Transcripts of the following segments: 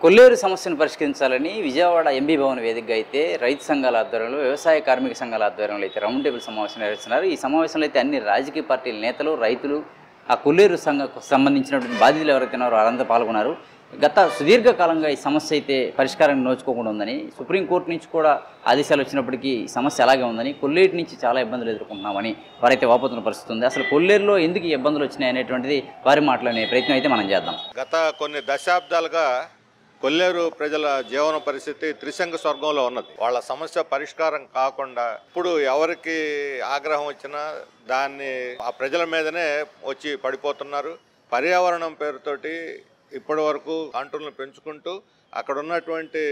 కొల్లేరు సమస్యను పరిష్కరించాలని విజయవాడ ఎంబీ భవన్ వేదికగా అయితే రైతు సంఘాల ఆధ్వర్యంలో వ్యవసాయ కార్మిక సంఘాల ఆధ్వర్యంలో అయితే రౌండ్ టేబుల్ సమావేశం నిర్వహిస్తున్నారు. ఈ సమావేశంలో అయితే అన్ని రాజకీయ పార్టీల నేతలు, రైతులు, ఆ కొల్లేరు సంబంధించినటువంటి బాధితులు ఎవరైతే ఉన్నారో వారంతా పాల్గొన్నారు. గత సుదీర్ఘకాలంగా ఈ సమస్య అయితే పరిష్కారానికి నోచుకోకుండా ఉందని, సుప్రీంకోర్టు నుంచి కూడా ఆదేశాలు వచ్చినప్పటికీ ఈ సమస్య అలాగే ఉందని, కొల్లేరు నుంచి చాలా ఇబ్బందులు ఎదుర్కొంటున్నామని వారైతే వాపోతున్న పరిస్థితి ఉంది. అసలు కొల్లేరులో ఎందుకు ఈ ఇబ్బందులు వచ్చినాయి అనేటువంటిది వారి మాటలనే ప్రయత్నం అయితే మనం చేద్దాం. గత కొన్ని దశాబ్దాలుగా కొల్లేరు ప్రజల జీవన పరిస్థితి త్రిశంక స్వర్గంలో ఉన్నది. వాళ్ళ సమస్య పరిష్కారం కాకుండా ఇప్పుడు ఎవరికి ఆగ్రహం వచ్చినా దాన్ని ఆ ప్రజల మీదనే వచ్చి పడిపోతున్నారు. పర్యావరణం పేరుతోటి ఇప్పటి వరకు కాంటూర్లను పెంచుకుంటూ అక్కడ ఉన్నటువంటి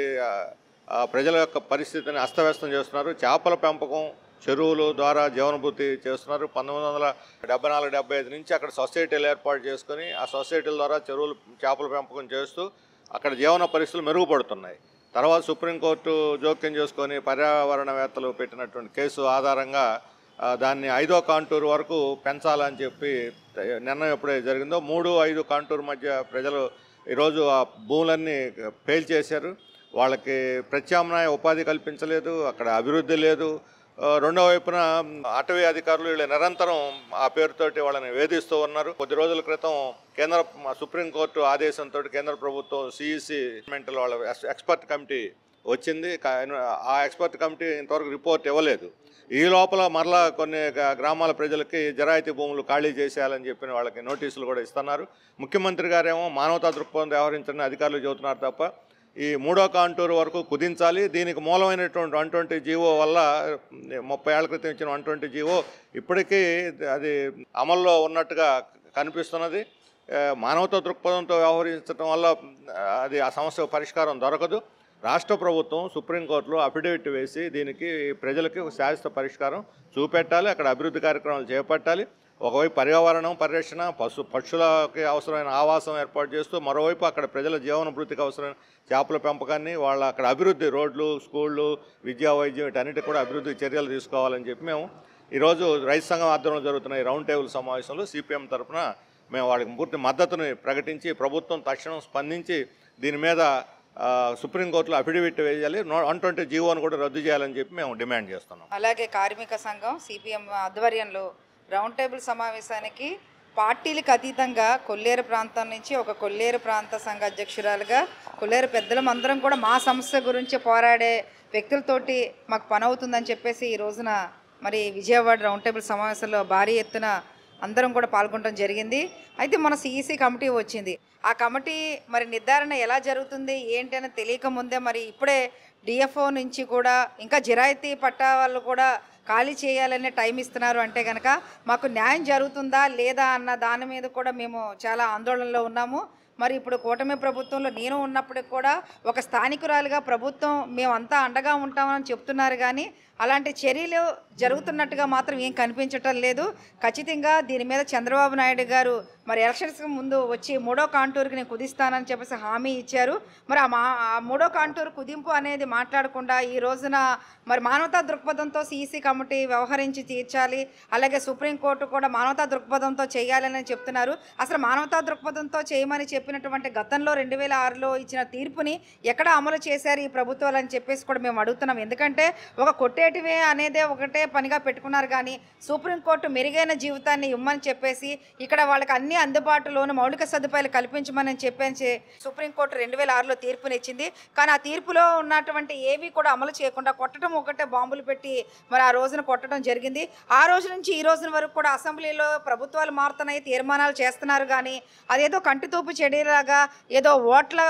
ప్రజల యొక్క పరిస్థితిని అస్తవ్యస్తం చేస్తున్నారు. చేపల పెంపకం చెరువులు ద్వారా జీవనభూతి చేస్తున్నారు. 1974-75 నుంచి అక్కడ సొసైటీలు ఏర్పాటు చేసుకుని ఆ సొసైటీల ద్వారా చెరువులు చేపల పెంపకం చేస్తూ అక్కడ జీవన పరిస్థితులు మెరుగుపడుతున్నాయి. తర్వాత సుప్రీంకోర్టు జోక్యం చేసుకొని పర్యావరణవేత్తలు పెట్టినటువంటి కేసు ఆధారంగా దాన్ని 5వ కాంటూర్ వరకు పెంచాలని చెప్పి నిర్ణయం ఎప్పుడైతే జరిగిందో 3-5 కాంటూర్ మధ్య ప్రజలు ఈరోజు ఆ భూములన్నీ పేల్చేశారు. వాళ్ళకి ప్రత్యామ్నాయ ఉపాధి కల్పించలేదు, అక్కడ అభివృద్ధి లేదు. రెండో వైపున అటవీ అధికారులు వీళ్ళు నిరంతరం ఆ పేరుతోటి వాళ్ళని వేధిస్తూ ఉన్నారు. కొద్ది రోజుల క్రితం సుప్రీంకోర్టు ఆదేశంతో కేంద్ర ప్రభుత్వం సిఈసి వాళ్ళ ఎక్స్పర్ట్ కమిటీ వచ్చింది. ఆ ఎక్స్పర్ట్ కమిటీ ఇంతవరకు రిపోర్ట్ ఇవ్వలేదు. ఈ లోపల మరలా కొన్ని గ్రామాల ప్రజలకి జరాయితీ భూములు ఖాళీ చేసేయాలని చెప్పిన వాళ్ళకి నోటీసులు కూడా ఇస్తున్నారు. ముఖ్యమంత్రి గారేమో మానవతా దృక్పథం వ్యవహరించని అధికారులు చెబుతున్నారు తప్ప ఈ 3వ కాంటూర్ వరకు కుదించాలి. దీనికి మూలమైనటువంటి 120 జీవో వల్ల 30 ఏళ్ల క్రితం ఇచ్చిన 120 జీవో ఇప్పటికీ అది అమల్లో ఉన్నట్టుగా కనిపిస్తున్నది. మానవతా దృక్పథంతో వ్యవహరించడం వల్ల అది ఆ సమస్య పరిష్కారం దొరకదు. రాష్ట్ర ప్రభుత్వం సుప్రీంకోర్టులో అఫిడవిట్ వేసి దీనికి ప్రజలకి శాశ్వత పరిష్కారం చూపెట్టాలి. అక్కడ అభివృద్ధి కార్యక్రమాలు చేపట్టాలి. ఒకవైపు పర్యావరణం పరిరక్షణ, పక్షులకి అవసరమైన ఆవాసం ఏర్పాటు చేస్తూ మరోవైపు అక్కడ ప్రజల జీవనభృతికి అవసరమైన చేపల పెంపకాన్ని వాళ్ళ అక్కడ అభివృద్ధి, రోడ్లు, స్కూళ్ళు, విద్యా, వైద్యం వీటన్నిటి కూడా అభివృద్ధి చర్యలు తీసుకోవాలని చెప్పి మేము ఈరోజు రైతు సంఘం ఆధ్వర్యంలో జరుగుతున్న ఈ రౌండ్ టేబుల్ సమావేశంలో సిపిఎం తరఫున మేము వాళ్ళకి పూర్తి మద్దతుని ప్రకటించి ప్రభుత్వం తక్షణం స్పందించి దీని మీద సుప్రీంకోర్టులో అఫిడవిట్ వేయాలి, 120 జీవోను కూడా రద్దు చేయాలని చెప్పి మేము డిమాండ్ చేస్తున్నాం. అలాగే కార్మిక సంఘం సిపిఎం ఆధ్వర్యంలో రౌండ్ టేబుల్ సమావేశానికి పార్టీలకు అతీతంగా కొల్లేరు ప్రాంతం నుంచి ఒక కొల్లేరు ప్రాంత సంఘ అధ్యక్షురాలుగా కొల్లేరు పెద్దలం అందరం కూడా మా సమస్య గురించి పోరాడే వ్యక్తులతోటి మాకు పని అవుతుందని చెప్పేసి ఈ రోజున మరి విజయవాడ రౌండ్ టేబుల్ సమావేశంలో భారీ ఎత్తున అందరం కూడా పాల్గొనడం జరిగింది. అయితే మన సిఈసి కమిటీ వచ్చింది. ఆ కమిటీ మరి నిర్ధారణ ఎలా జరుగుతుంది ఏంటి అని తెలియక ముందే మరి ఇప్పుడే డిఎఫ్ఓ నుంచి కూడా ఇంకా జిరాయితీ పట్టా వాళ్ళు కూడా ఖాళీ చేయాలనే టైం ఇస్తున్నారు. అంటే కనుక మాకు న్యాయం జరుగుతుందా లేదా అన్న దాని మీద కూడా మేము చాలా ఆందోళనలో ఉన్నాము. మరి ఇప్పుడు కూటమి ప్రభుత్వంలో నేను ఉన్నప్పటికి కూడా ఒక స్థానికురాలుగా ప్రభుత్వం మేమంతా అండగా ఉంటామని చెప్తున్నారు, కానీ అలాంటి చర్యలు జరుగుతున్నట్టుగా మాత్రం ఏం కనిపించటం లేదు. ఖచ్చితంగా దీని మీద చంద్రబాబు నాయుడు గారు మరి ఎలక్షన్స్కి ముందు వచ్చి 3వ కాంటూర్కి నేను కుదిస్తానని చెప్పేసి హామీ ఇచ్చారు. మరి ఆ 3వ కాంటూర్ కుదింపు అనేది మాట్లాడకుండా ఈ రోజున మరి మానవతా దృక్పథంతో సిఈసి కమిటీ వ్యవహరించి తీర్చాలి, అలాగే సుప్రీంకోర్టు కూడా మానవతా దృక్పథంతో చేయాలని చెప్తున్నారు. అసలు మానవతా దృక్పథంతో చేయమని చెప్పినటువంటి గతంలో 2006లో ఇచ్చిన తీర్పుని ఎక్కడ అమలు చేశారు ఈ ప్రభుత్వాలు అని చెప్పేసి కూడా మేము అడుగుతున్నాం. ఎందుకంటే ఒక కొట్టేటివే అనేదే ఒకటే పనిగా పెట్టుకున్నారు, కానీ సుప్రీంకోర్టు మెరుగైన జీవితాన్ని ఇవ్వమని చెప్పేసి ఇక్కడ వాళ్ళకి అన్ని అందుబాటులోని మౌలిక సదుపాయాలు కల్పించమని చెప్పేసి సుప్రీంకోర్టు 2006లో తీర్పునిచ్చింది. కానీ ఆ తీర్పులో ఉన్నటువంటి ఏవి కూడా అమలు చేయకుండా కొట్టడం ఒకటే బాంబులు పెట్టి మరి ఆ రోజున కొట్టడం జరిగింది. ఆ రోజు నుంచి ఈ రోజున వరకు కూడా అసెంబ్లీలో ప్రభుత్వాలు మారుతున్నాయి, తీర్మానాలు చేస్తున్నారు, కానీ అదేదో కంటితూపు చెడేలాగా ఏదో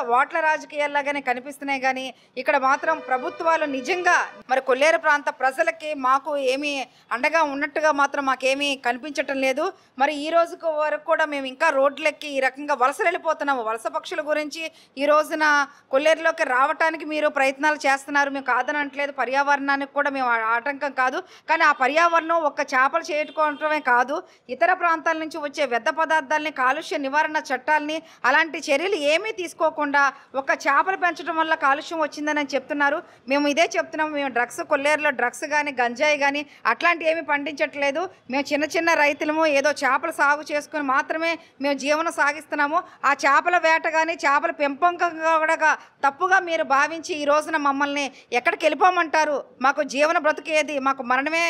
ఓట్ల రాజకీయాల్లాగానే కనిపిస్తున్నాయి. కానీ ఇక్కడ మాత్రం ప్రభుత్వాలు నిజంగా మరి కొల్లేరు ప్రాంత ప్రజలకి మాకు ఏమీ అండగా ఉన్నట్టుగా మాత్రం మాకేమీ కనిపించటం లేదు. మరి ఈ రోజు వరకు కూడా మేము ఇంకా రోడ్లెక్కి ఈ రకంగా వలసలు వెళ్ళిపోతున్నాము. వలస పక్షుల గురించి ఈ రోజున కొల్లేరులోకి రావటానికి మీరు ప్రయత్నాలు చేస్తున్నారు, మేము కాదనట్లేదు. పర్యావరణానికి కూడా మేము ఆటంకం కాదు, కానీ ఆ పర్యావరణం ఒక్క చేపలు చేరుకోవటమే కాదు, ఇతర ప్రాంతాల నుంచి వచ్చే వ్యర్థ పదార్థాలని, కాలుష్య నివారణ చట్టాలని అలాంటి చర్యలు ఏమీ తీసుకోకుండా ఒక్క చేపలు పెంచడం వల్ల కాలుష్యం వచ్చిందని చెప్తున్నారు. మేము ఇదే చెప్తున్నాము. మేము కొల్లేరులో డ్రగ్స్ కానీ గంజాయి కానీ అట్లాంటివి ఏమీ పండించట్లేదు. మేము చిన్న రైతులము ఏదో చేపలు సాగు చేసుకుని మాత్రమే మాత్రమే మేము జీవనం సాగిస్తున్నాము. ఆ చేపల వేట కానీ చేపల పెంపకం కూడా తప్పుగా మీరు భావించి ఈ రోజున మమ్మల్ని ఎక్కడికి వెళ్ళిపోమంటారు? మాకు జీవన బ్రతుకేది, మాకు మరణమే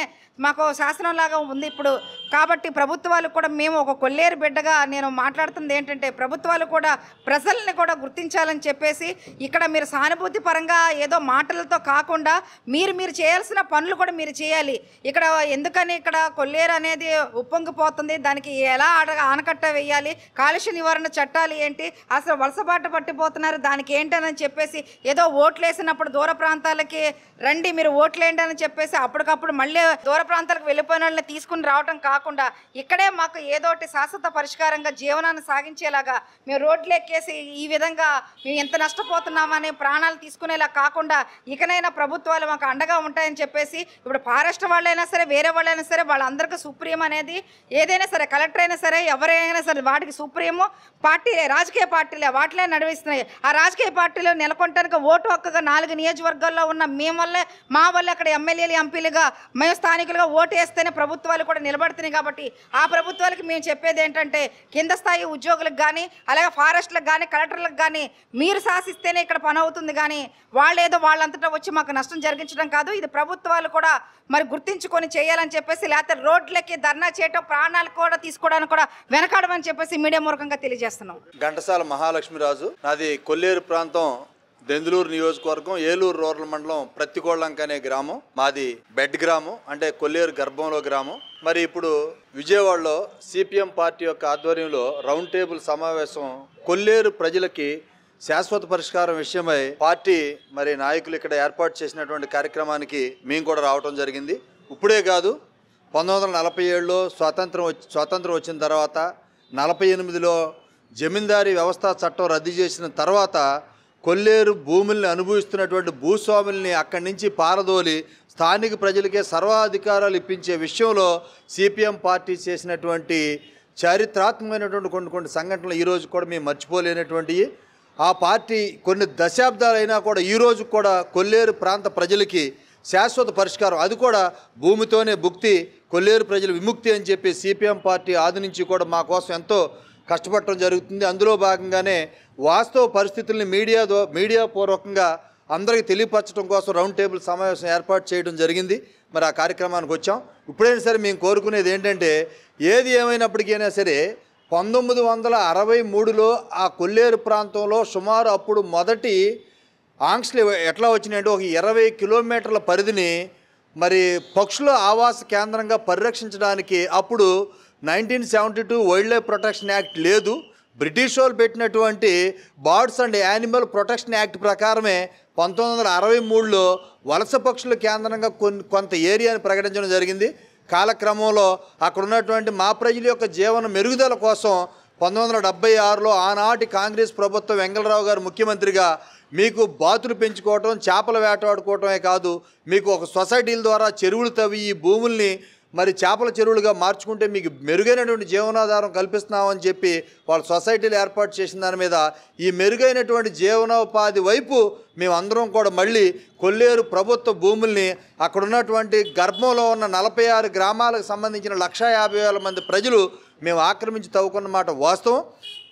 మాకు శాసనంలాగా ఉంది ఇప్పుడు. కాబట్టి ప్రభుత్వాలు కూడా, మేము ఒక కొల్లేరు బిడ్డగా నేను మాట్లాడుతుంది ఏంటంటే, ప్రభుత్వాలు కూడా ప్రజల్ని కూడా గుర్తించాలని చెప్పేసి, ఇక్కడ మీరు సానుభూతి పరంగా ఏదో మాటలతో కాకుండా మీరు చేయాల్సిన పనులు కూడా మీరు చేయాలి. ఇక్కడ ఎందుకని ఇక్కడ కొల్లేరు అనేది ఉప్పొంగిపోతుంది, దానికి ఎలా ఆనకట్ట వేయాలి, కాలుష్య నివారణ చట్టాలు ఏంటి, అసలు వలసబాట పట్టిపోతున్నారు దానికి ఏంటని చెప్పేసి, ఏదో ఓట్లు వేసినప్పుడు దూర ప్రాంతాలకి రండి మీరు ఓట్లేండి అని చెప్పేసి అప్పటికప్పుడు మళ్ళీ దూర ప్రాంతాలకు వెళ్ళిపోయిన వాళ్ళని తీసుకుని రావడం కాకుండా, ఇక్కడే మాకు ఏదోటి శాశ్వత పరిష్కారంగా జీవనాన్ని సాగించేలాగా మేము రోడ్లు ఎక్కేసి ఈ విధంగా మేము ఎంత నష్టపోతున్నామని ప్రాణాలు తీసుకునేలా కాకుండా, ఇకనైనా ప్రభుత్వాలు మాకు అండగా ఉంటాయని చెప్పేసి, ఇప్పుడు ఫారెస్ట్ వాళ్ళైనా సరే వేరే వాళ్ళైనా సరే వాళ్ళందరికీ సుప్రీం అనేది ఏదైనా సరే, కలెక్టర్ అయినా సరే ఎవరైనా సరే వాటికి సుప్రీము పార్టీలే, రాజకీయ పార్టీలే వాటిలే నడిపిస్తున్నాయి. ఆ రాజకీయ పార్టీలు నెలకొనడానికి ఓటు హక్కుగా 4 నియోజకవర్గాల్లో ఉన్న మేము వల్లే, మా వల్ల అక్కడ ఎమ్మెల్యేలు ఎంపీలుగా మేము స్థానికులుగా ఓటు వేస్తేనే ప్రభుత్వాలు కూడా నిలబడుతున్నాయి. కాబట్టి ఆ ప్రభుత్వాలకి మేము చెప్పేది ఏంటంటే, కింద స్థాయి ఉద్యోగులకు కానీ అలాగే ఫారెస్ట్లకు కానీ కలెక్టర్లకు కానీ మీరు శాసిస్తేనే ఇక్కడ పని అవుతుంది, కానీ వాళ్ళు ఏదో వాళ్ళంతటా వచ్చి మాకు నష్టం జరిగించడం కాదు. ఇది ప్రభుత్వాలు కూడా మరి గుర్తించుకొని చేయాలని చెప్పేసి, లేకపోతే రోడ్లకి ధర్నా చేయటం, ప్రాణాలు కూడా తీసుకోవడానికి కూడా వెనకాడమని చెప్పేసి మీడియా మూలకంగా తెలియజేస్తున్నాం. ఘంటసాల మహాలక్ష్మిరాజు, నాది కొల్లేరు ప్రాంతం, దెందులూరు నియోజకవర్గం, ఏలూరు రూరల్ మండలం, ప్రత్తికోళ్ళంక అనే గ్రామం మాది. బెడ్ గ్రామం అంటే కొల్లేరు గర్భంలో గ్రామం. మరి ఇప్పుడు విజయవాడలో సిపిఎం పార్టీ యొక్క ఆధ్వర్యంలో రౌండ్ టేబుల్ సమావేశం, కొల్లేరు ప్రజలకి శాశ్వత పరిష్కారం విషయమై పార్టీ మరి నాయకులు ఇక్కడ ఏర్పాటు చేసినటువంటి కార్యక్రమానికి మేము కూడా రావడం జరిగింది. ఇప్పుడే కాదు, 1947లో స్వాతంత్రం వచ్చిన తర్వాత, 48లో జమీందారీ వ్యవస్థ చట్టం రద్దు చేసిన తర్వాత కొల్లేరు భూముల్ని అనుభవిస్తున్నటువంటి భూస్వాముల్ని అక్కడి నుంచి పారదోలి స్థానిక ప్రజలకే సర్వాధికారాలు ఇప్పించే విషయంలో సిపిఎం పార్టీ చేసినటువంటి చారిత్రాత్మకమైనటువంటి కొన్ని సంఘటనలు ఈరోజు కూడా మేము మర్చిపోలేనటువంటివి. ఆ పార్టీ కొన్ని దశాబ్దాలైనా కూడా ఈరోజు కూడా కొల్లేరు ప్రాంత ప్రజలకి శాశ్వత పరిష్కారం, అది కూడా భూమితోనే భుక్తి, కొల్లేరు ప్రజల విముక్తి అని చెప్పి సిపిఎం పార్టీ ఆది నుంచి కూడా మా కోసం ఎంతో కష్టపడటం జరుగుతుంది. అందులో భాగంగానే వాస్తవ పరిస్థితుల్ని మీడియా పూర్వకంగా అందరికీ తెలియపరచడం కోసం రౌండ్ టేబుల్ సమావేశం ఏర్పాటు చేయడం జరిగింది. మరి ఆ కార్యక్రమానికి వచ్చాం. ఇప్పుడైనా సరే మేము కోరుకునేది ఏంటంటే, ఏది ఏమైనప్పటికైనా సరే 1963లో ఆ కొల్లేరు ప్రాంతంలో సుమారు అప్పుడు మొదటి ఆంక్షలు ఎట్లా వచ్చినాయంటే, ఒక 20 కిలోమీటర్ల పరిధిని మరి పక్షుల ఆవాస కేంద్రంగా పరిరక్షించడానికి అప్పుడు 1972 వైల్డ్ లైఫ్ ప్రొటెక్షన్ యాక్ట్ లేదు. బ్రిటిష్ వాళ్ళు పెట్టినటువంటి birds and animal protection act ప్రకారమే 1963లో వలస పక్షుల కేంద్రంగా కొంత ఏరియాని ప్రకటించడం జరిగింది. కాలక్రమంలో అక్కడ ఉన్నటువంటి మా ప్రజల యొక్క జీవన మెరుగుదల కోసం 1976లో ఆనాటి కాంగ్రెస్ ప్రభుత్వం వెంగళరావు గారు ముఖ్యమంత్రిగా, మీకు బాతులు పెంచుకోవటం, చేపలు వేటాడుకోవటమే కాదు, మీకు ఒక సొసైటీల ద్వారా చెరువులు తవ్వి ఈ భూముల్ని మరి చేపల చెరువులుగా మార్చుకుంటే మీకు మెరుగైనటువంటి జీవనాధారం కల్పిస్తున్నామని చెప్పి వాళ్ళు సొసైటీలు ఏర్పాటు చేసిన దాని మీద ఈ మెరుగైనటువంటి జీవనోపాధి వైపు మేమందరం కూడా మళ్ళీ కొల్లేరు ప్రభుత్వ భూముల్ని అక్కడ ఉన్నటువంటి గర్భంలో ఉన్న 46 గ్రామాలకు సంబంధించిన 150,000 మంది ప్రజలు మేము ఆక్రమించి తవ్వుకున్నమాట వాస్తవం.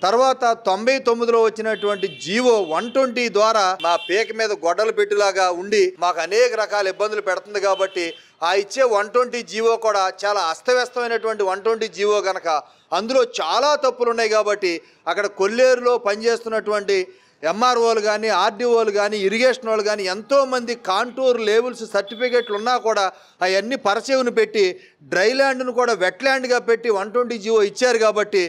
తర్వాత 99లో వచ్చినటువంటి జీవో 120 ద్వారా మా పేక మీద గొడ్డలు పెట్టిలాగా ఉండి మాకు అనేక రకాల ఇబ్బందులు పెడుతుంది. కాబట్టి ఆ ఇచ్చే 120 జీవో కూడా చాలా అస్తవ్యస్తమైనటువంటి 120 జీవో కనుక అందులో చాలా తప్పులు ఉన్నాయి. కాబట్టి అక్కడ కొల్లేరులో పనిచేస్తున్నటువంటి ఎంఆర్ఓలు కానీ, ఆర్డీఓలు కానీ, ఇరిగేషన్ వాళ్ళు కానీ ఎంతోమంది కాంటూర్ లేబుల్స్ సర్టిఫికేట్లు ఉన్నా కూడా అవన్నీ పరచేవును పెట్టి డ్రై ల్యాండ్ను కూడా వెట్ ల్యాండ్గా పెట్టి 120 జీవో ఇచ్చారు. కాబట్టి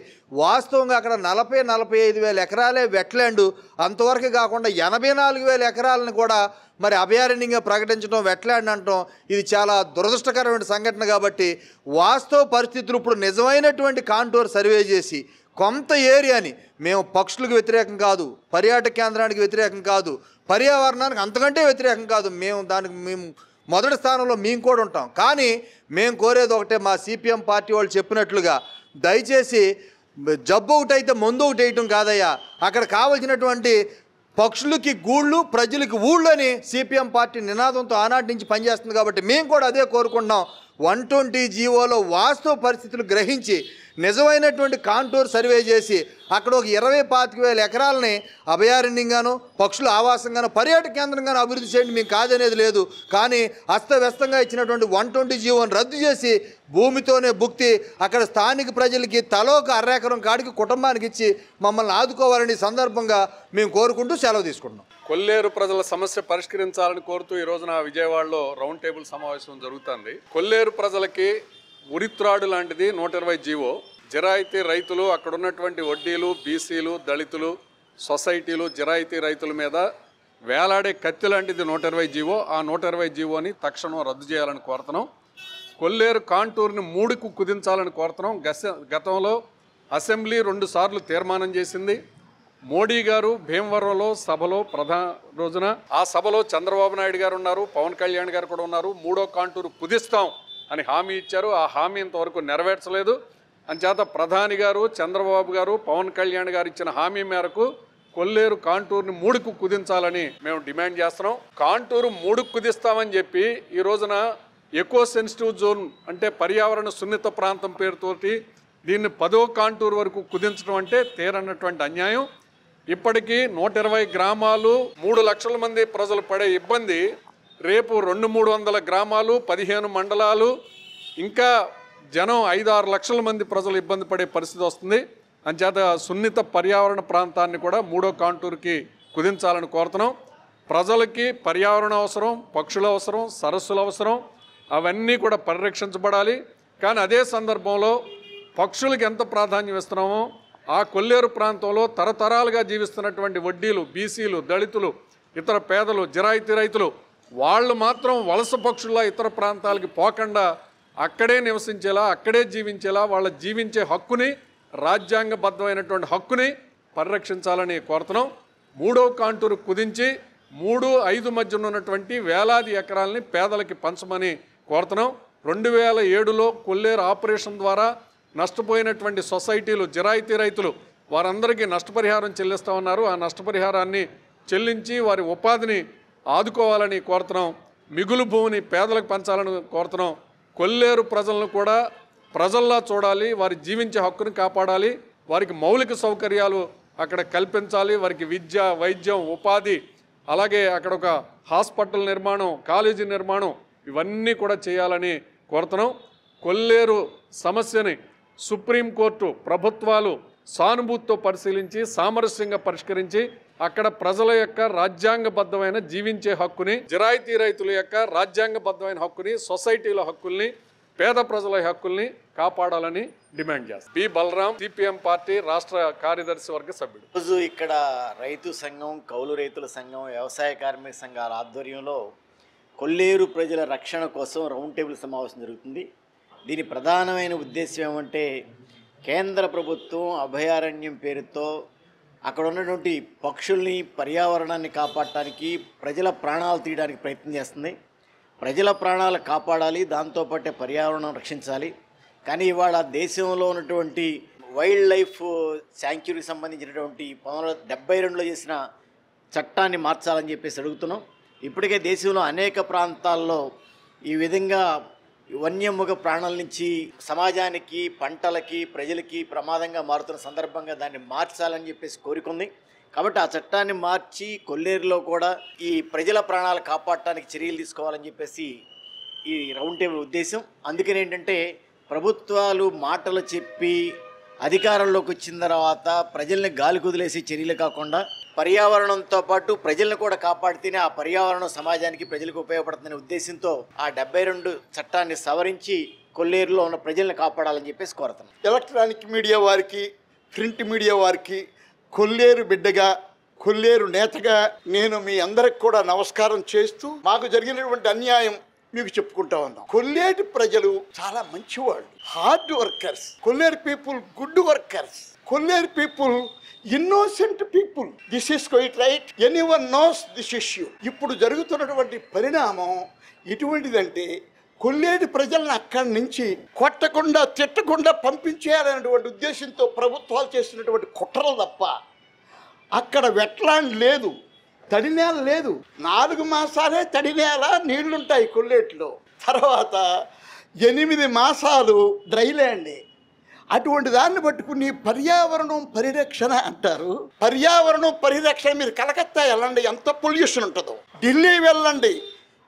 వాస్తవంగా అక్కడ 40-45 ఎకరాలే వెట్ ల్యాండ్, అంతవరకు కాకుండా 84,000 ఎకరాలను కూడా మరి అభయారణ్యంగా ప్రకటించడం, వెట్ ల్యాండ్ అనటం, ఇది చాలా దురదృష్టకరమైన సంఘటన. కాబట్టి వాస్తవ పరిస్థితులు ఇప్పుడు నిజమైనటువంటి కాంటూర్ సర్వే చేసి కొంత ఏరియాని, మేము పక్షులకు వ్యతిరేకం కాదు, పర్యాటక కేంద్రానికి వ్యతిరేకం కాదు, పర్యావరణానికి అంతకంటే వ్యతిరేకం కాదు, మేము మొదటి స్థానంలో మేము కూడా ఉంటాం. కానీ మేము కోరేది ఒకటే, మా సిపిఎం పార్టీ వాళ్ళు చెప్పినట్లుగా దయచేసి జబ్బు ఒకటైతే మందు ఒకటి వేయటం కాదయ్యా, అక్కడ కావలసినటువంటి పక్షులకి గూళ్ళు, ప్రజలకి ఊళ్ళు అని సిపిఎం పార్టీ నినాదంతో ఆనాటి నుంచి పనిచేస్తుంది. కాబట్టి మేము కూడా అదే కోరుకుంటున్నాం. 120 జీవోలో వాస్తవ పరిస్థితులు గ్రహించి నిజమైనటువంటి కాంటూర్ సర్వే చేసి అక్కడ ఒక 20-25 ఎకరాలని అభయారణ్యంగాను పక్షుల ఆవాసంగాను పర్యాటక కేంద్రంగాను అభివృద్ధి చేయండి, మేము కాదనేది లేదు. కానీ అస్తవ్యస్తంగా ఇచ్చినటువంటి 120 జీవోని రద్దు చేసి భూమితోనే భుక్తి అక్కడ స్థానిక ప్రజలకి తలో ఒక అరెకరం కాడికి కుటుంబానికి ఇచ్చి మమ్మల్ని ఆదుకోవాలని సందర్భంగా మేము కోరుకుంటూ సెలవు తీసుకుంటున్నాం. కొల్లేరు ప్రజల సమస్య పరిష్కరించాలని కోరుతూ ఈ రోజున విజయవాడలో రౌండ్ టేబుల్ సమావేశం జరుగుతుంది. కొల్లేరు ప్రజలకి ఉరిత్రాడు లాంటిది 120 జీవో. జిరాయితీ రైతులు, అక్కడ ఉన్నటువంటి వడ్డీలు, బీసీలు, దళితులు, సొసైటీలు, జిరాయితీ రైతుల మీద వేలాడే కత్తి లాంటిది 120 జీవో. ఆ 120 జీవోని తక్షణం రద్దు చేయాలని కోరుతున్నాం. కొల్లేరు కాంటూర్ని 3కు కుదించాలని కోరుతున్నాం. గతంలో అసెంబ్లీ 2 సార్లు తీర్మానం చేసింది. మోడీ గారు భీమవరంలో సభలో రోజున ఆ సభలో చంద్రబాబు నాయుడు గారు ఉన్నారు, పవన్ కళ్యాణ్ గారు కూడా ఉన్నారు. 3వ కాంటూరు కుదిస్తాం అని హామీ ఇచ్చారు. ఆ హామీ ఇంతవరకు నెరవేర్చలేదు. అంచేత ప్రధాని గారు, చంద్రబాబు గారు, పవన్ కళ్యాణ్ గారు ఇచ్చిన హామీ మేరకు కొల్లేరు కాంటూర్ని 3కు కుదించాలని మేము డిమాండ్ చేస్తున్నాం. కాంటూరు 3కు కుదిస్తామని చెప్పి ఈ రోజున ఎకో సెన్సిటివ్ జోన్ అంటే పర్యావరణ సున్నిత ప్రాంతం పేరుతోటి దీన్ని 10వ కాంటూర్ వరకు కుదించడం అంటే తీరన్నటువంటి అన్యాయం. ఇప్పటికీ 120 గ్రామాలు 3 లక్షల మంది ప్రజలు పడే ఇబ్బంది రేపు 200-300 గ్రామాలు 15 మండలాలు ఇంకా జనం 5-6 లక్షల మంది ప్రజలు ఇబ్బంది పడే పరిస్థితి వస్తుంది. అంచేత సున్నిత పర్యావరణ ప్రాంతాన్ని కూడా 3వ కాంటూర్కి కుదించాలని కోరుతున్నాం. ప్రజలకి పర్యావరణ అవసరం, పక్షుల అవసరం, సరస్సుల అవసరం, అవన్నీ కూడా పరిరక్షించబడాలి. కానీ అదే సందర్భంలో పక్షులకి ఎంత ప్రాధాన్యం ఇస్తున్నామో ఆ కొల్లేరు ప్రాంతంలో తరతరాలుగా జీవిస్తున్నటువంటి వడ్డీలు, బీసీలు, దళితులు, ఇతర పేదలు, జిరాయితీ రైతులు వాళ్ళు మాత్రం వలస పక్షుల్లా ఇతర ప్రాంతాలకి పోకుండా అక్కడే నివసించేలా, అక్కడే జీవించేలా వాళ్ళ జీవించే హక్కుని, రాజ్యాంగబద్ధమైనటువంటి హక్కుని పరిరక్షించాలని కోరుతున్నాం. 3వ కాంటూరు కుదించి 3-5 మధ్యన ఉన్నటువంటి వేలాది ఎకరాలని పేదలకి పంచమని కోరుతున్నాం. 2007లో కొల్లేరు ఆపరేషన్ ద్వారా నష్టపోయినటువంటి సొసైటీలు, జిరాయితీ రైతులు వారందరికీ నష్టపరిహారం చెల్లిస్తూ ఉన్నారు. ఆ నష్టపరిహారాన్ని చెల్లించి వారి ఉపాధిని ఆదుకోవాలని కోరుతున్నాం. మిగులు భూమిని పేదలకు పంచాలని కోరుతున్నాం. కొల్లేరు ప్రజలను కూడా ప్రజల్లా చూడాలి, వారి జీవించే హక్కుని కాపాడాలి, వారికి మౌలిక సౌకర్యాలు అక్కడ కల్పించాలి, వారికి విద్య, వైద్యం, ఉపాధి, అలాగే అక్కడ ఒక హాస్పిటల్ నిర్మాణం, కాలేజీ నిర్మాణం ఇవన్నీ కూడా చేయాలని కోరుతున్నాం. కొల్లేరు సమస్యని సుప్రీంకోర్టు ప్రభుత్వాలు సానుభూతితో పరిశీలించి సామరస్యంగా పరిష్కరించి అక్కడ ప్రజల యొక్క రాజ్యాంగబద్ధమైన జీవించే హక్కుని, జిరాయితీ రైతుల యొక్క రాజ్యాంగబద్ధమైన హక్కుని, సొసైటీల హక్కుల్ని, పేద ప్రజల హక్కుల్ని కాపాడాలని డిమాండ్ చేస్తాం. బి బలరాం, సిపిఎం పార్టీ రాష్ట్ర కార్యదర్శి వర్గ సభ్యుడు. రోజు ఇక్కడ రైతు సంఘం, కౌలు రైతుల సంఘం, వ్యవసాయ కార్మిక సంఘాల ఆధ్వర్యంలో కొల్లేరు ప్రజల రక్షణ కోసం రౌండ్ టేబుల్ సమావేశం జరుగుతుంది. దీని ప్రధానమైన ఉద్దేశం ఏమంటే కేంద్ర ప్రభుత్వం అభయారణ్యం పేరుతో అక్కడ ఉన్నటువంటి పక్షుల్ని, పర్యావరణాన్ని కాపాడటానికి, ప్రజల ప్రాణాలు తీయడానికి ప్రయత్నం చేస్తుంది. ప్రజల ప్రాణాలు కాపాడాలి, దాంతోపాటే పర్యావరణం రక్షించాలి. కానీ ఇవాళ దేశంలో ఉన్నటువంటి వైల్డ్ లైఫ్ శాంక్చురీకి సంబంధించినటువంటి 1972లో చేసిన చట్టాన్ని మార్చాలని చెప్పేసి అడుగుతున్నాం. ఇప్పటికే దేశంలో అనేక ప్రాంతాల్లో ఈ విధంగా వన్యమృగ ప్రాణాల నుంచి సమాజానికి, పంటలకి, ప్రజలకి ప్రమాదంగా మారుతున్న సందర్భంగా దాన్ని మార్చాలని చెప్పేసి కోరుకుంది. కాబట్టి ఆ చట్టాన్ని మార్చి కొల్లేరులో కూడా ఈ ప్రజల ప్రాణాలు కాపాడటానికి చర్యలు తీసుకోవాలని చెప్పేసి ఈ రౌండ్ టేబుల్ ఉద్దేశం. అందుకని ఏంటంటే ప్రభుత్వాలు మాటలు చెప్పి అధికారంలోకి వచ్చిన తర్వాత ప్రజల్ని గాలి కుదిలేసి చర్యలు కాకుండా పర్యావరణంతో పాటు ప్రజలను కూడా కాపాడితేనే ఆ పర్యావరణం సమాజానికి, ప్రజలకు ఉపయోగపడుతుందనే ఉద్దేశంతో ఆ 72 చట్టాన్ని సవరించి కొల్లేరులో ఉన్న ప్రజల్ని కాపాడాలని చెప్పేసి కోరుతున్నాం. ఎలక్ట్రానిక్ మీడియా వారికి, ప్రింట్ మీడియా వారికి కొల్లేరు బిడ్డగా, కొల్లేరు నేతగా నేను మీ అందరికి కూడా నమస్కారం చేస్తూ మాకు జరిగినటువంటి అన్యాయం మీకు చెప్పుకుంటా ఉన్నాం. కొల్లేరు ప్రజలు చాలా మంచివాళ్ళు, hard workers. Kolleru people good workers. Kolleru people innocent people. This is quite right. Anyone knows this issue. ఇప్పుడు జరుగుతున్నటువంటి పరిణామం ఎటువంటిదంటే కొల్లేరు ప్రజలను అక్కడి నుంచి కొట్టకుండా, తిట్టకుండా పంపించేయాలనేటువంటి ఉద్దేశంతో ప్రభుత్వాలు చేస్తున్నటువంటి కుట్రలు తప్ప అక్కడ వెట్లాండ్ లేదు, తడి నేల లేదు. 4 మాసాలే తడి నేల, నీళ్లుంటాయి కొల్లేట్లో. తర్వాత 8 మాసాలు డ్రై ల్యాండే. అటువంటి దాన్ని పట్టుకుని పర్యావరణం పరిరక్షణ అంటారు. పర్యావరణం పరిరక్షణ, మీరు కలకత్తా వెళ్ళండి ఎంత పొల్యూషన్ ఉంటుందో, ఢిల్లీ వెళ్ళండి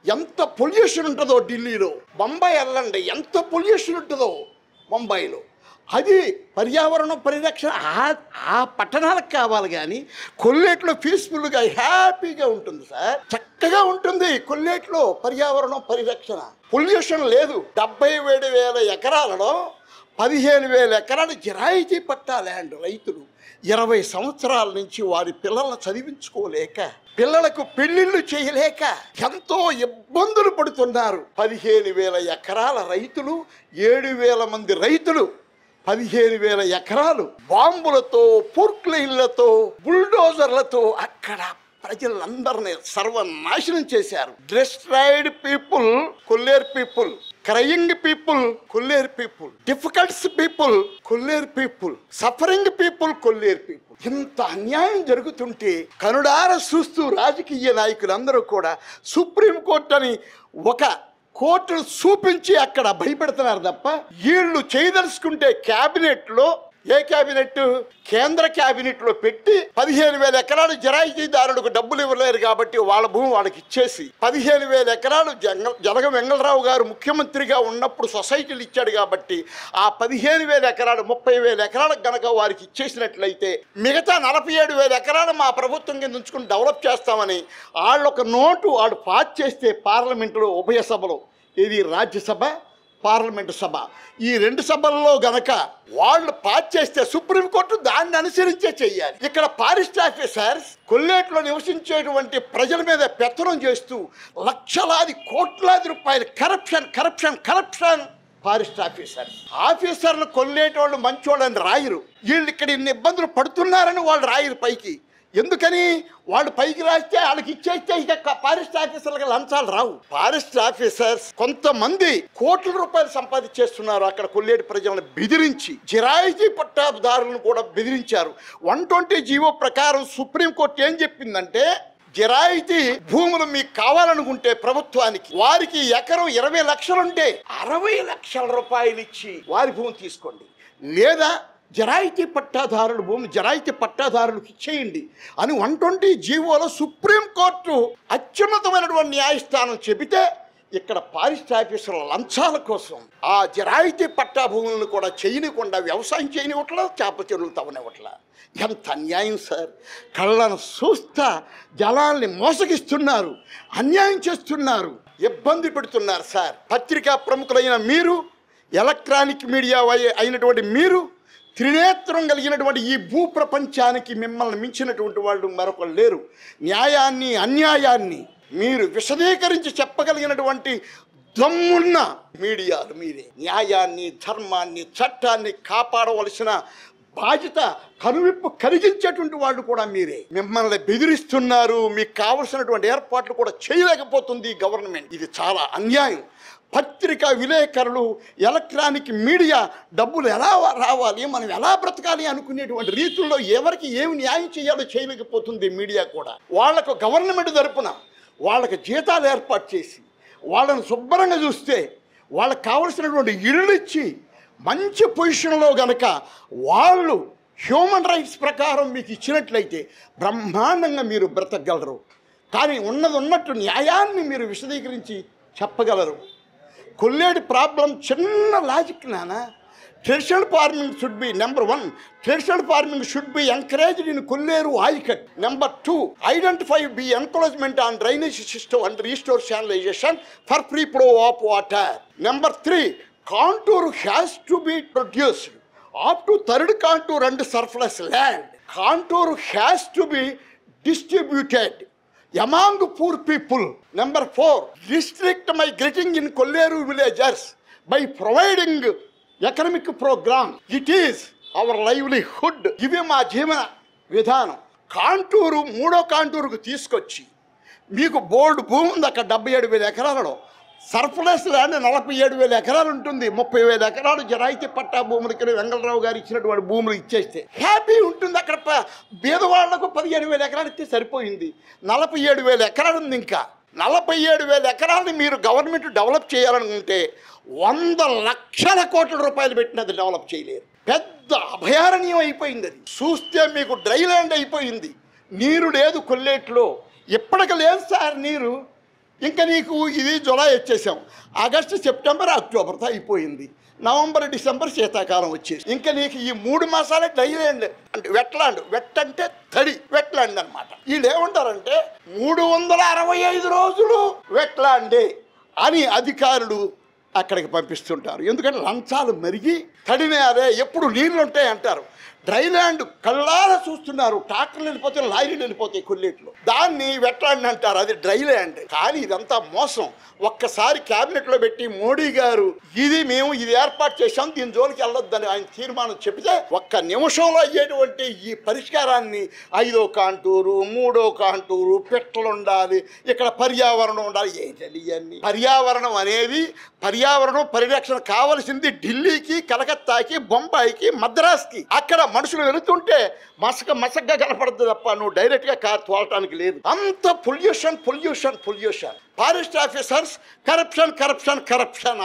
ఎంత పొల్యూషన్ ఉంటుందో ఢిల్లీలో, బొంబాయి వెళ్ళండి ఎంత పొల్యూషన్ ఉంటుందో ముంబైలో. అది పర్యావరణం పరిరక్షణ ఆ పట్టణాలకు కావాలి. కానీ కొల్లేట్లో పీస్ఫుల్గా హ్యాపీగా ఉంటుంది సార్, చక్కగా ఉంటుంది కొల్లేట్లో పర్యావరణం పరిరక్షణ. పొల్యూషన్ లేదు. 77,000 ఎకరాలలో 15,000 ఎకరాలు జిరాయితీ పట్టా ల్యాండ్. రైతులు 20 సంవత్సరాల నుంచి వారి పిల్లలను చదివించుకోలేక, పిల్లలకు పెళ్లిళ్ళు చేయలేక ఎంతో ఇబ్బందులు పడుతున్నారు. 15,000 ఎకరాల రైతులు, 7,000 మంది రైతులు, 15,000 ఎకరాలు బాంబులతో, పోర్క్లైన్లతో, బుల్డోజర్లతో అక్కడ ప్రజలందరినీ సర్వనాశనం చేశారు. డిస్ట్రాయిడ్ పీపుల్ కొల్లేరు పీపుల్, క్రయింగ్ పీపుల్ కొల్లేరు పీపుల్, డిఫికల్ట్స్ పీపుల్ కొల్లేరు పీపుల్, సఫరింగ్ పీపుల్ కొల్లేరు పీపుల్. ఇంత అన్యాయం జరుగుతుంటే కనుడార చూస్తూ రాజకీయ నాయకులందరూ కూడా సుప్రీంకోర్టు అని ఒక కోర్టును చూపించి అక్కడ భయపెడుతున్నారు తప్ప, వీళ్ళు చేయదలుచుకుంటే క్యాబినెట్లో, ఏ క్యాబినెట్, కేంద్ర క్యాబినెట్లో పెట్టి 15,000 ఎకరాలు జరాయితీదారులకు డబ్బులు ఇవ్వలేరు కాబట్టి వాళ్ళ భూమి వాళ్ళకి ఇచ్చేసి, 15,000 ఎకరాలు జలగ వెంగళరావు గారు ముఖ్యమంత్రిగా ఉన్నప్పుడు సొసైటీలు ఇచ్చాడు కాబట్టి ఆ 15,000 ఎకరాలు 30,000 ఎకరాలకు గనక వారికి ఇచ్చేసినట్లయితే మిగతా 47,000 ఎకరాలు మా ప్రభుత్వం కింద ఉంచుకుని డెవలప్ చేస్తామని వాళ్ళొక నోటు వాడు పాస్ చేస్తే పార్లమెంటులో, ఉభయ సభలో, ఇది రాజ్యసభ, పార్లమెంటు సభ, ఈ 2 సభల్లో గనక వాళ్ళు పాస్ చేస్తే సుప్రీంకోర్టు దాన్ని అనుసరించే చెయ్యాలి. ఇక్కడ ఫారెస్ట్ ఆఫీసర్స్ కొల్లేట్లో నివసించేటువంటి ప్రజల మీద పెత్తనం చేస్తూ లక్షలాది కోట్లాది రూపాయలు కరప్షన్. ఫారెస్ట్ ఆఫీసర్లు కొల్లేటోళ్ళు మంచోళ్ళని రాయరు. వీళ్ళు ఇక్కడ ఇన్ని ఇబ్బందులు పడుతున్నారని వాళ్ళు రాయరు పైకి. ఎందుకని? వాళ్ళు పైకి రాస్తే వాళ్ళకి ఇచ్చేస్తే ఇక ఫారెస్ట్ ఆఫీసర్లకు లంచాలు రావు. ఫారెస్ట్ ఆఫీసర్స్ కొంతమంది కోట్ల రూపాయలు సంపాదించేస్తున్నారు అక్కడ కొల్లేటి ప్రజలను బెదిరించి. జిరాయితీ పట్టాదారులను కూడా బెదిరించారు. 120 జీవో ప్రకారం సుప్రీంకోర్టు ఏం చెప్పిందంటే, జిరాయితీ భూములు మీకు కావాలనుకుంటే ప్రభుత్వానికి, వారికి ఎకరం 20 లక్షలుంటే 60 లక్షల రూపాయలు ఇచ్చి వారి భూమి తీసుకోండి, లేదా జరాయితీ పట్టాదారుల భూమి జరాయితీ పట్టాదారులకు ఇచ్చేయండి అని 120 జీవోలో సుప్రీంకోర్టు అత్యున్నతమైనటువంటి న్యాయస్థానం చెబితే, ఇక్కడ ఫారెస్ట్ ఆఫీసర్ల లంచాల కోసం ఆ జరాయితీ పట్టా భూములను కూడా చేయనివ్వకుండా వ్యవసాయం చేయనివ్వట్లా, చేప చెరువులు తవ్వనివ్వట్లా. ఎంత అన్యాయం సార్! కళ్ళను చూస్తా జలాల్ని మోసగిస్తున్నారు, అన్యాయం చేస్తున్నారు, ఇబ్బంది పెడుతున్నారు సార్. పత్రికా ప్రముఖులైన మీరు, ఎలక్ట్రానిక్ మీడియా అయినటువంటి మీరు, త్రినేత్రం కలిగినటువంటి ఈ భూ ప్రపంచానికి మిమ్మల్ని మించినటువంటి వాళ్ళు మరొకరు లేరు. న్యాయాన్ని, అన్యాయాన్ని మీరు విశదీకరించి చెప్పగలిగినటువంటి దమ్మున్న మీడియాలు మీరే. న్యాయాన్ని, ధర్మాన్ని, చట్టాన్ని కాపాడవలసిన బాధ్యత, కనువిప్పు కలిగించేటువంటి వాళ్ళు కూడా మీరే. మిమ్మల్ని బెదిరిస్తున్నారు. మీకు కావలసినటువంటి ఏర్పాట్లు కూడా చేయలేకపోతుంది గవర్నమెంట్. ఇది చాలా అన్యాయం. పత్రికా విలేకరులు, ఎలక్ట్రానిక్ మీడియా డబ్బులు ఎలా రావాలి, మనం ఎలా బ్రతకాలి అనుకునేటువంటి రీతుల్లో ఎవరికి ఏమి న్యాయం చేయాలో చేయలేకపోతుంది మీడియా కూడా. వాళ్లకు గవర్నమెంట్ తరపున వాళ్ళకి జీతాలు ఏర్పాటు చేసి వాళ్ళని శుభ్రంగా చూస్తే, వాళ్ళకి కావలసినటువంటి ఇళ్ళు ఇచ్చి మంచి పొజిషన్లో గనక వాళ్ళు హ్యూమన్ రైట్స్ ప్రకారం మీకు ఇచ్చినట్లయితే బ్రహ్మాండంగా మీరు బ్రతకగలరు. కానీ ఉన్నట్టు న్యాయాన్ని మీరు విశదీకరించి చెప్పగలరు. కొల్లేటి ప్రాబ్లం చిన్న లాజిక్ నానా. Traditional farming should be number 1. Traditional farming should be encouraged in Kolleru ayacut. Number 2, identify be encouragement on drainage system and restore sanitization for free flow of water. Number 3, contour has to be produced up to 3rd contour and surplus land. Contour has to be distributed among poor people. Number 4, restrict migrating in Kolleru villagers by providing economic program. It is our livelihood. ఇవే మా జీవన విధానం. Contour 3వ కాంటూరుకు తీసుకొచ్చి మీకు board భూమి ఉంది అక్కడ 77,000 ఎకరాలలో. సర్ప్లస్ ల్యాండ్ 47,000 ఎకరాలు ఉంటుంది. 30,000 ఎకరాలు జరాయితీ పట్టా భూములకి వెంగళరావు గారు ఇచ్చినటువంటి భూములు ఇచ్చేస్తే హ్యాపీ ఉంటుంది. అక్కడ పేదవాళ్లకు 15,000 ఎకరాలు ఇస్తే సరిపోయింది. 47,000 ఎకరాలు ఉంది. ఇంకా 47,000 ఎకరాలని మీరు గవర్నమెంట్ డెవలప్ చేయాలనుకుంటే 100 లక్షల కోట్ల రూపాయలు పెట్టినది డెవలప్ చేయలేరు. పెద్ద అభయారణ్యం అయిపోయింది. అది చూస్తే మీకు డ్రై ల్యాండ్ అయిపోయింది. నీరు లేదు కొల్లేట్లో, ఇప్పటికి లేదు సార్ నీరు. ఇంకా నీకు ఇది జులై వచ్చేసాం, ఆగస్టు సెప్టెంబర్ అక్టోబర్తో అయిపోయింది, నవంబర్ డిసెంబర్ శీతాకాలం వచ్చేసి ఇంకా నీకు ఈ 3 మాసాలే డ్రై ల్యాండ్ అంటే వెట్లాండ్. వెట్ అంటే తడి, వెట్లాండ్ అనమాట. వీళ్ళు ఏమంటారంటే 365 రోజులు వెట్లాండే అని అధికారులు అక్కడికి పంపిస్తుంటారు. ఎందుకంటే లంచాలు మరిగి తడినేరే ఎప్పుడు నీళ్ళు ఉంటాయి అంటారు. డ్రై ల్యాండ్ కళ్ళారా చూస్తున్నారు, ట్రాక్టర్లు వెళ్ళిపోతే లారీలు వెళ్ళిపోతాయి కొల్లేట్లో, దాన్ని వెట్లాండ్ అంటారు. అది డ్రై ల్యాండ్. కానీ ఇదంతా మోసం. ఒక్కసారి క్యాబినెట్లో పెట్టి మోడీ గారు ఇది ఏర్పాటు చేశాం, దీని జోలికి వెళ్ళొద్దని ఆయన తీర్మానం చెప్తే 1 నిమిషంలో అయ్యేటువంటి ఈ పరిష్కారాన్ని 5వ కాంటూరు 3వ కాంటూరు పెట్టలు ఉండాలి, ఇక్కడ పర్యావరణం ఉండాలి. ఏంటండి ఇవన్నీ? పర్యావరణం పరిరక్షణ కావలసింది ఢిల్లీకి, కలకత్తాకి, బొంబాయికి, మద్రాస్కి. అక్కడ మనుషులు వెళుతుంటే మసగ్గా కనపడుతుంది తప్ప నువ్వు డైరెక్ట్గా కార్ తోలటానికి లేదు. అంత pollution. Forest officers corruption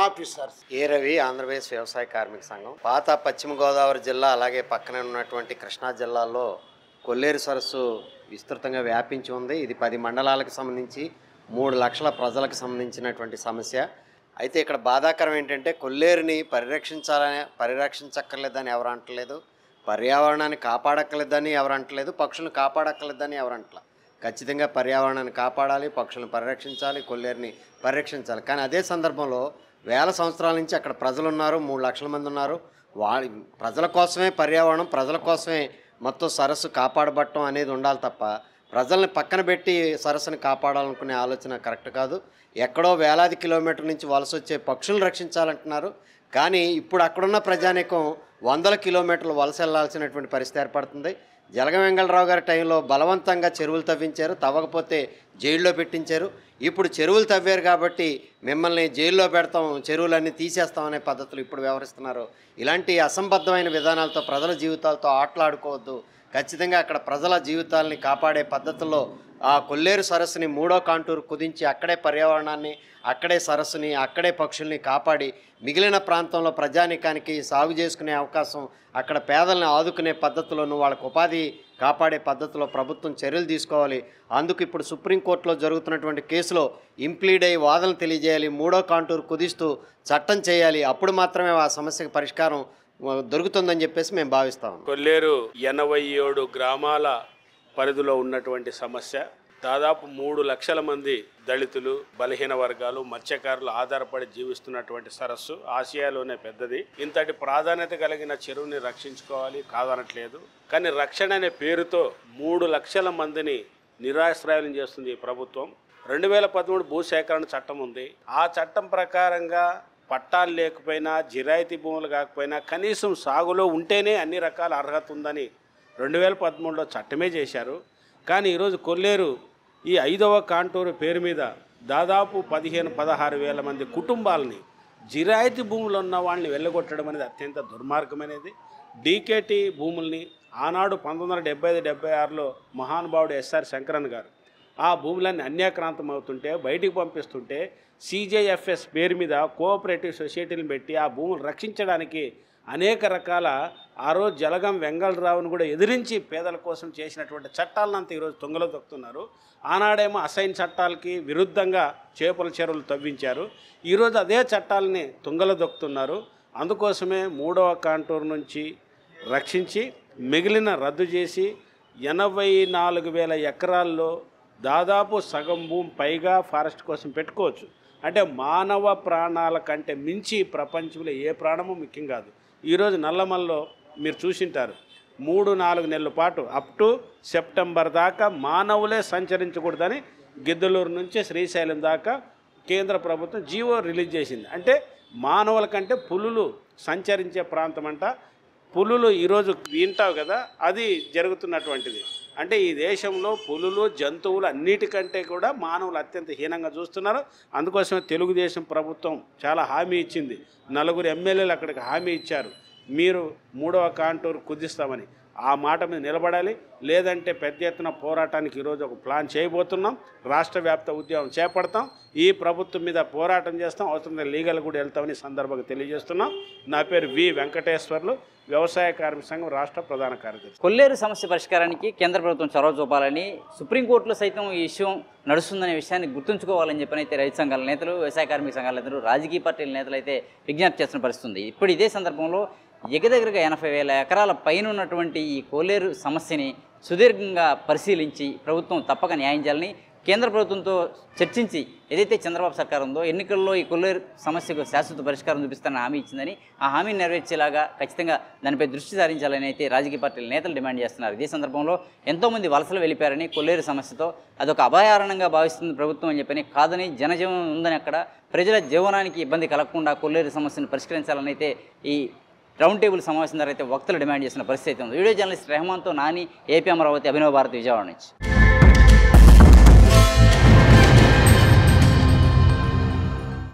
officers. A Ravi, Andhra Pradesh వ్యవసాయ కార్మిక సంఘం. పాత పశ్చిమ గోదావరి జిల్లా అలాగే పక్కనే ఉన్నటువంటి కృష్ణా జిల్లాలో కొల్లేరు సరస్సు విస్తృతంగా వ్యాపించి ఉంది. ఇది 10 మండలాలకు సంబంధించి 3 లక్షల ప్రజలకు సంబంధించినటువంటి సమస్య. అయితే ఇక్కడ బాధాకరం ఏంటంటే కొల్లేరుని పరిరక్షించక్కర్లేదని ఎవరు అంటలేదు, పర్యావరణాన్ని కాపాడక్కర్లేదని ఎవరు అంటలేదు, పక్షులను కాపాడక్కర్లేదని ఎవరు అంటలేదు. ఖచ్చితంగా పర్యావరణాన్ని కాపాడాలి, పక్షులను పరిరక్షించాలి, కొల్లేరుని పరిరక్షించాలి. కానీ అదే సందర్భంలో వేల సంవత్సరాల నుంచి అక్కడ ప్రజలు ఉన్నారు, 3 లక్షల మంది ఉన్నారు. ప్రజల కోసమే పర్యావరణం, ప్రజల కోసమే మొత్తం సరస్సు కాపాడబట్టం అనేది ఉండాలి తప్ప ప్రజల్ని పక్కన పెట్టి సరస్సుని కాపాడాలనుకునే ఆలోచన కరెక్ట్ కాదు. ఎక్కడో వేలాది కిలోమీటర్ల నుంచి వలస వచ్చే పక్షులను రక్షించాలంటున్నారు. కానీ ఇప్పుడు అక్కడున్న ప్రజానీకం 100 కిలోమీటర్లు వలస వెళ్లాల్సినటువంటి పరిస్థితి ఏర్పడుతుంది. జలగం వెంగళరావు గారి టైంలో బలవంతంగా చెరువులు తవ్వించారు, తవ్వకపోతే జైల్లో పెట్టించారు. ఇప్పుడు చెరువులు తవ్వారు కాబట్టి మిమ్మల్ని జైల్లో పెడతాం, చెరువులన్నీ తీసేస్తామనే పద్ధతులు ఇప్పుడు వ్యవహరిస్తున్నారు. ఇలాంటి అసంబద్ధమైన విధానాలతో ప్రజల జీవితాలతో ఆటలాడుకోవద్దు. ఖచ్చితంగా అక్కడ ప్రజల జీవితాలని కాపాడే పద్ధతుల్లో ఆ కొల్లేరు సరస్సుని 3వ కాంటూరు కుదించి అక్కడే పర్యావరణాన్ని, అక్కడే సరస్సుని, అక్కడే పక్షుల్ని కాపాడి మిగిలిన ప్రాంతంలో ప్రజానీకానికి సాగు చేసుకునే అవకాశం, అక్కడ పేదలను ఆదుకునే పద్ధతిలోనూ వాళ్ళకు ఉపాధి కాపాడే పద్ధతిలో ప్రభుత్వం చర్యలు తీసుకోవాలి. అందుకు ఇప్పుడు సుప్రీంకోర్టులో జరుగుతున్నటువంటి కేసులో ఇంప్లీడ్ అయ్యి వాదనలు తెలియజేయాలి, 3వ కాంటూరు కుదిస్తూ చట్టం చేయాలి. అప్పుడు మాత్రమే ఆ సమస్యకు పరిష్కారం దొరుకుతుందని చెప్పేసి మేము భావిస్తాం. కొల్లేరు 87 గ్రామాల పరిధిలో ఉన్నటువంటి సమస్య. దాదాపు 3 లక్షల మంది దళితులు, బలహీన వర్గాలు, మత్స్యకారులు ఆధారపడి జీవిస్తున్నటువంటి సరస్సు ఆసియాలోనే పెద్దది. ఇంతటి ప్రాధాన్యత కలిగిన చెరువుని రక్షించుకోవాలి, కాదనట్లేదు. కానీ రక్షణ అనే పేరుతో 3 లక్షల మందిని నిరాశ్రయాలను చేస్తుంది ఈ ప్రభుత్వం. 2013 భూసేకరణ చట్టం ఉంది. ఆ చట్టం ప్రకారంగా పట్టాలు లేకపోయినా, జిరాయితీ భూములు కాకపోయినా కనీసం సాగులో ఉంటేనే అన్ని రకాల అర్హత ఉందని 2013లో చట్టమే చేశారు. కానీ ఈరోజు కొల్లేరు ఈ 5వ కాంటూరు పేరు మీద దాదాపు 15-16 వేల మంది కుటుంబాలని, జిరాయితీ భూములు ఉన్న వాళ్ళని వెళ్ళగొట్టడం అనేది అత్యంత దుర్మార్గమైనది. డీకేటీ భూముల్ని ఆనాడు 1975-76లో మహానుభావుడు ఎస్ఆర్ శంకరన్ గారు ఆ భూములన్నీ అన్యాక్రాంతం అవుతుంటే బయటికి పంపిస్తుంటే CJFS పేరు మీద కోఆపరేటివ్ సొసైటీని పెట్టి ఆ భూములు రక్షించడానికి అనేక రకాల ఆ రోజు జలగం వెంగళరావును కూడా ఎదిరించి పేదల కోసం చేసినటువంటి చట్టాలనంతా ఈరోజు తుంగలో తొక్కుతున్నారు. ఆనాడేమో అసైన్ చట్టాలకి విరుద్ధంగా చేపల చెరువులు తవ్వించారు. ఈరోజు అదే చట్టాలని తుంగలో దొక్కుతున్నారు. అందుకోసమే 3వ కాంటూరు నుంచి రక్షించి మిగిలిన రద్దు చేసి 84,000 ఎకరాల్లో దాదాపు సగం భూమి పైగా ఫారెస్ట్ కోసం పెట్టుకోవచ్చు. అంటే మానవ ప్రాణాల కంటే మించి ప్రపంచంలో ఏ ప్రాణము ముఖ్యం కాదు. ఈరోజు నల్లమల్లో మీరు చూసింటారు 3-4 నెలల పాటు అప్ టు సెప్టెంబర్ దాకా మానవులే సంచరించకూడదని గిద్దలూరు నుంచి శ్రీశైలం దాకా కేంద్ర ప్రభుత్వం జీవో రిలీజ్ చేసింది. అంటే మానవుల కంటే పులులు సంచరించే ప్రాంతం అంట. పులులు ఈరోజు వింటావు కదా, అది జరుగుతున్నటువంటిది. అంటే ఈ దేశంలో పులులు, జంతువులు అన్నిటికంటే కూడా మానవులు అత్యంత హీనంగా చూస్తున్నారు. అందుకోసమే తెలుగుదేశం ప్రభుత్వం చాలా హామీ ఇచ్చింది. 4 ఎమ్మెల్యేలు అక్కడికి హామీ ఇచ్చారు. మీరు 3వ కాంటూర్ కుదిస్తామని ఆ మాట మీద నిలబడాలి. లేదంటే పెద్ద ఎత్తున పోరాటానికి ఈరోజు ఒక ప్లాన్ చేయబోతున్నాం. రాష్ట్ర వ్యాప్త ఉద్యమం చేపడతాం. ఈ ప్రభుత్వం మీద పోరాటం చేస్తాం. అవసరం లీగల్ కూడా వెళ్తామని సందర్భంగా తెలియజేస్తున్నాం. నా పేరు వి వెంకటేశ్వర్లు, వ్యవసాయ కార్మిక సంఘం రాష్ట్ర ప్రధాన కార్యదర్శి. కొల్లేరు సమస్య పరిష్కారానికి కేంద్ర ప్రభుత్వం చొరవ చూపాలని, సుప్రీంకోర్టులో సైతం ఈ విషయం నడుస్తుందనే విషయాన్ని గుర్తుంచుకోవాలని చెప్పనైతే రైతు సంఘాల నేతలు, వ్యవసాయ కార్మిక సంఘాల నేతలు, రాజకీయ పార్టీల నేతలు అయితే విజ్ఞప్తి చేస్తున్న పరిస్థితి ఉంది. ఇప్పుడు ఇదే సందర్భంలో దగ్గరగా 80,000 ఎకరాల పైన ఉన్నటువంటి ఈ కొల్లేరు సమస్యని సుదీర్ఘంగా పరిశీలించి ప్రభుత్వం తప్పక న్యాయం చేయాలని, కేంద్ర ప్రభుత్వంతో చర్చించి ఏదైతే చంద్రబాబు సర్కార్ ఉందో ఎన్నికల్లో ఈ కొల్లేరు సమస్యకు శాశ్వత పరిష్కారం చూపిస్తానని హామీ ఇచ్చిందని, ఆ హామీని నెరవేర్చేలాగా ఖచ్చితంగా దానిపై దృష్టి సారించాలని అయితే రాజకీయ పార్టీల నేతలు డిమాండ్ చేస్తున్నారు. ఇదే సందర్భంలో ఎంతోమంది వలసలు వెళ్ళిపోయారని, కొల్లేరు సమస్యతో అదొక అభయారణంగా భావిస్తుంది ప్రభుత్వం అని చెప్పని, కాదని జనజీవనం ఉందని, అక్కడ ప్రజల జీవనానికి ఇబ్బంది కలగకుండా కొల్లేరు సమస్యను పరిష్కరించాలని అయితే ఈ రౌండ్ టేబుల్ సమావేశం ద్వారా అయితే వక్తలు డిమాండ్ చేసిన పరిస్థితి ఉంది. వీడియో జర్నలిస్ట్ రెహమాన్తో నాని, ఏపీ అమరావతి, అభినవ్ భారతి, విజయవాడ నుంచి.